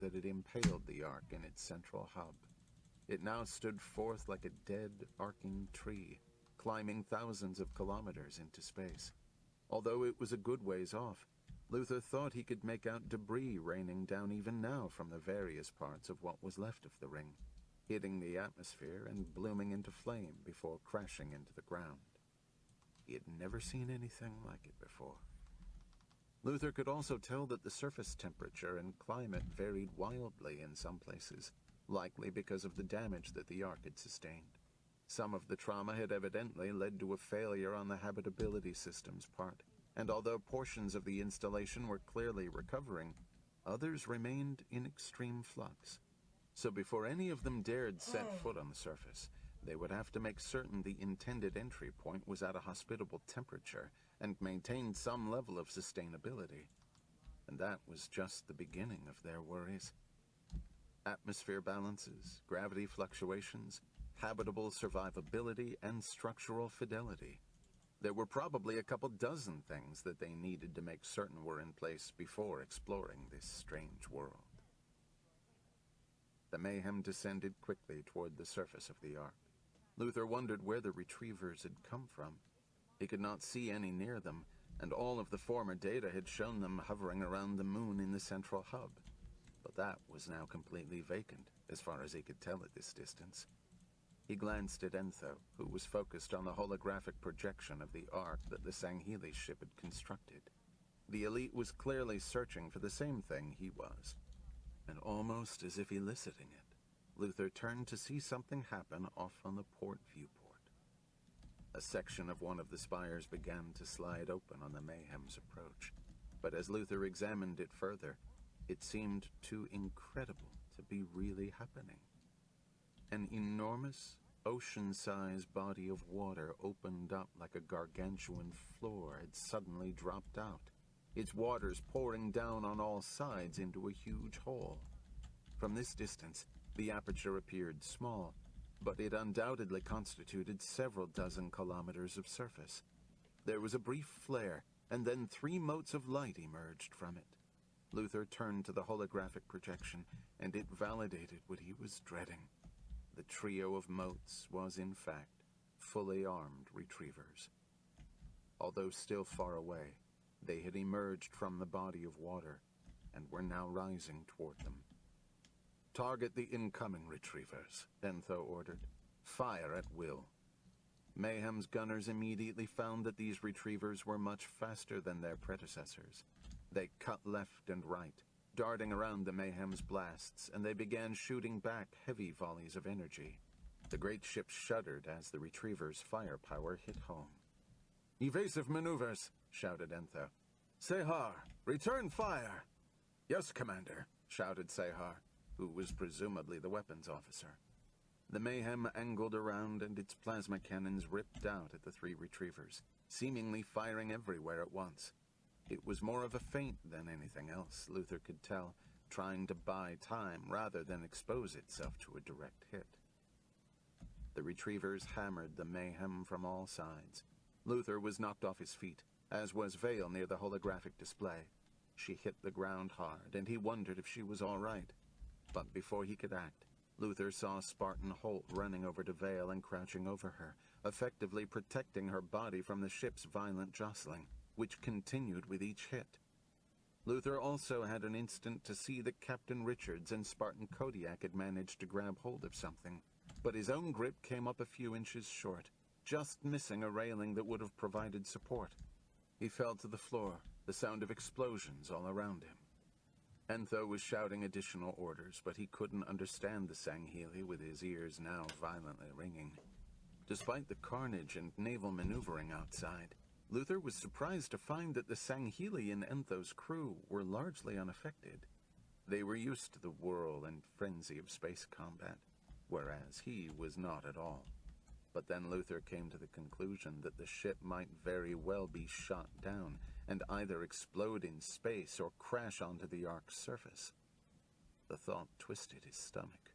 that had impaled the Ark in its central hub. It now stood forth like a dead, arcing tree, climbing thousands of kilometers into space. Although it was a good ways off, Luther thought he could make out debris raining down even now from the various parts of what was left of the ring, hitting the atmosphere and blooming into flame before crashing into the ground. He had never seen anything like it before. Luther could also tell that the surface temperature and climate varied wildly in some places, likely because of the damage that the Ark had sustained. Some of the trauma had evidently led to a failure on the habitability system's part, and although portions of the installation were clearly recovering, others remained in extreme flux. So before any of them dared set foot on the surface, they would have to make certain the intended entry point was at a hospitable temperature and maintained some level of sustainability. And that was just the beginning of their worries. Atmosphere balances, gravity fluctuations, habitable survivability, and structural fidelity. There were probably a couple dozen things that they needed to make certain were in place before exploring this strange world. The mayhem descended quickly toward the surface of the Ark. Luther wondered where the retrievers had come from. He could not see any near them, and all of the former data had shown them hovering around the moon in the central hub. But that was now completely vacant, as far as he could tell at this distance. He glanced at Entho, who was focused on the holographic projection of the Ark that the Sangheli ship had constructed. The elite was clearly searching for the same thing he was, and almost as if eliciting it, Luther turned to see something happen off on the port viewport. A section of one of the spires began to slide open on the mayhem's approach, but as Luther examined it further, it seemed too incredible to be really happening. An enormous, ocean-sized body of water opened up like a gargantuan floor had suddenly dropped out, its waters pouring down on all sides into a huge hole. From this distance, the aperture appeared small, but it undoubtedly constituted several dozen kilometers of surface. There was a brief flare, and then 3 motes of light emerged from it. Luther turned to the holographic projection, and it validated what he was dreading. The trio of motes was, in fact, fully armed retrievers. Although still far away, they had emerged from the body of water and were now rising toward them. "Target the incoming retrievers," Entho ordered. "Fire at will." Mayhem's gunners immediately found that these retrievers were much faster than their predecessors. They cut left and right, darting around the Mayhem's blasts, and they began shooting back heavy volleys of energy. The great ship shuddered as the retrievers' firepower hit home. "Evasive maneuvers," shouted Entho. "Sehar, return fire!" "Yes, Commander," shouted Sehar, who was presumably the weapons officer. The Mayhem angled around, and its plasma cannons ripped out at the 3 retrievers, seemingly firing everywhere at once. It was more of a feint than anything else, Luther could tell, trying to buy time rather than expose itself to a direct hit. The retrievers hammered the Mayhem from all sides. Luther was knocked off his feet, as was Vale near the holographic display. She hit the ground hard, and he wondered if she was all right. But before he could act, Luther saw Spartan Holt running over to Vale and crouching over her, effectively protecting her body from the ship's violent jostling, which continued with each hit. Luther also had an instant to see that Captain Richards and Spartan Kodiak had managed to grab hold of something, but his own grip came up a few inches short, just missing a railing that would have provided support. He fell to the floor, the sound of explosions all around him. Entho was shouting additional orders, but he couldn't understand the Sangheli with his ears now violently ringing. Despite the carnage and naval maneuvering outside, Luther was surprised to find that the Sangheli and Entho's crew were largely unaffected. They were used to the whirl and frenzy of space combat, whereas he was not at all. But then Luther came to the conclusion that the ship might very well be shot down and either explode in space or crash onto the Ark's surface. The thought twisted his stomach.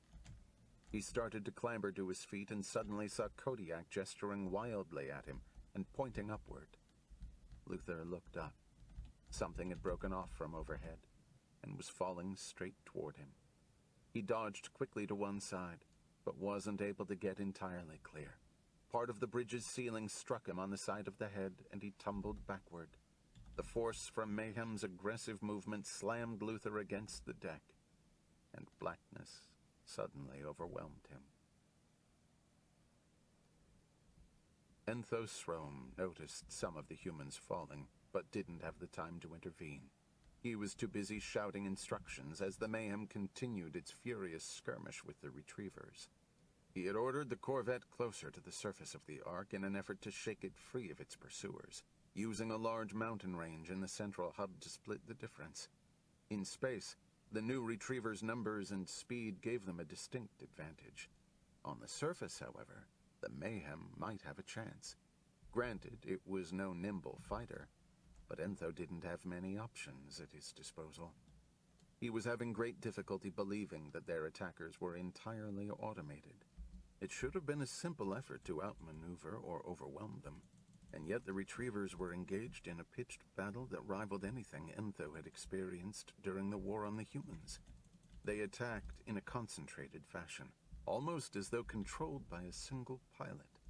He started to clamber to his feet and suddenly saw Kodiak gesturing wildly at him and pointing upward. Luther looked up. Something had broken off from overhead. and was falling straight toward him. He dodged quickly to one side, but wasn't able to get entirely clear. Part of the bridge's ceiling struck him on the side of the head, and he tumbled backward. The force from Mayhem's aggressive movement slammed Luther against the deck, and blackness suddenly overwhelmed him. Enthos Rome noticed some of the humans falling, but didn't have the time to intervene. He was too busy shouting instructions as the Mayhem continued its furious skirmish with the retrievers. He had ordered the corvette closer to the surface of the Ark in an effort to shake it free of its pursuers, using a large mountain range in the central hub to split the difference. In space, the new retrievers' numbers and speed gave them a distinct advantage. On the surface, however, the Mayhem might have a chance. Granted, it was no nimble fighter, but Entho didn't have many options at his disposal. He was having great difficulty believing that their attackers were entirely automated. It should have been a simple effort to outmaneuver or overwhelm them, and yet the retrievers were engaged in a pitched battle that rivaled anything Entho had experienced during the war on the humans. They attacked in a concentrated fashion, almost as though controlled by a single pilot.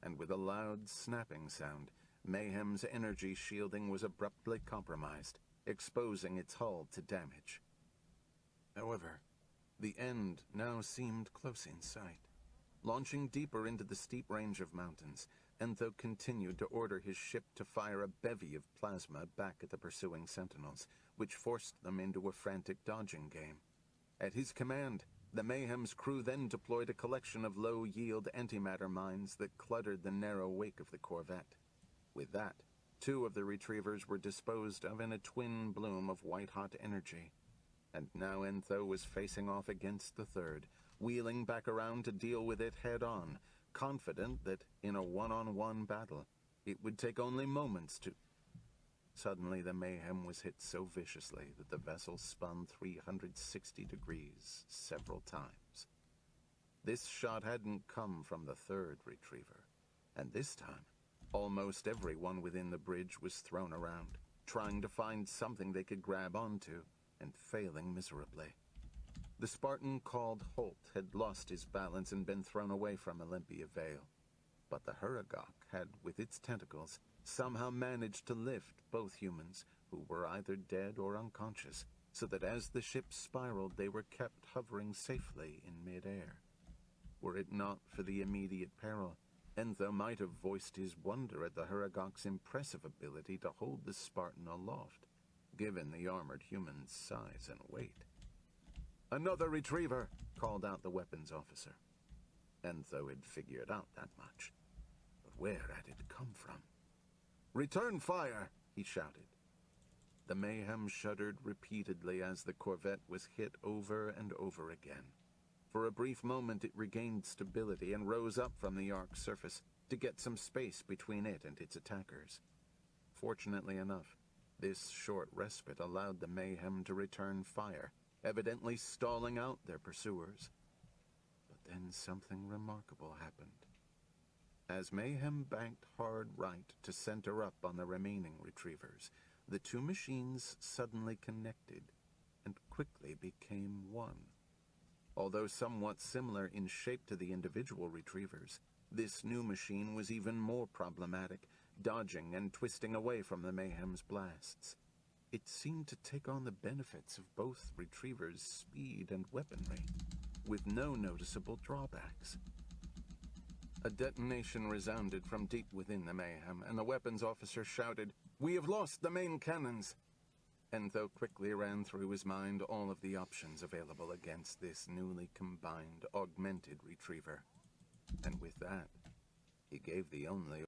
And with a loud snapping sound, Mayhem's energy shielding was abruptly compromised, exposing its hull to damage. However, the end now seemed close in sight. Launching deeper into the steep range of mountains, Entho continued to order his ship to fire a bevy of plasma back at the pursuing sentinels, which forced them into a frantic dodging game. At his command, the Mayhem's crew then deployed a collection of low-yield antimatter mines that cluttered the narrow wake of the corvette. With that, 2 of the retrievers were disposed of in a twin bloom of white-hot energy. And now Entho was facing off against the 3rd, wheeling back around to deal with it head-on, confident that in a one-on-one battle, it would take only moments to... Suddenly the Mayhem was hit so viciously that the vessel spun 360 degrees several times. This shot hadn't come from the 3rd retriever, and this time, almost everyone within the bridge was thrown around, trying to find something they could grab onto, and failing miserably. The Spartan called Holt had lost his balance and been thrown away from Olympia Vale, but the Huragok had, with its tentacles, somehow managed to lift both humans, who were either dead or unconscious, so that as the ship spiraled they were kept hovering safely in mid-air. Were it not for the immediate peril, Entho might have voiced his wonder at the Huragok's impressive ability to hold the Spartan aloft, given the armored human's size and weight. "Another retriever!" called out the weapons officer. Entho had figured out that much. But where had it come from? "Return fire!" he shouted. The Mayhem shuddered repeatedly as the corvette was hit over and over again. For a brief moment it regained stability and rose up from the Ark's surface to get some space between it and its attackers. Fortunately enough, this short respite allowed the Mayhem to return fire, evidently stalling out their pursuers. But then something remarkable happened. As Mayhem banked hard right to center up on the remaining retrievers, the 2 machines suddenly connected and quickly became one. Although somewhat similar in shape to the individual retrievers, this new machine was even more problematic, dodging and twisting away from the Mayhem's blasts. It seemed to take on the benefits of both retrievers' speed and weaponry, with no noticeable drawbacks. A detonation resounded from deep within the Mayhem, and the weapons officer shouted, "We have lost the main cannons!" Entho quickly ran through his mind all of the options available against this newly combined, augmented retriever. And with that, he gave the only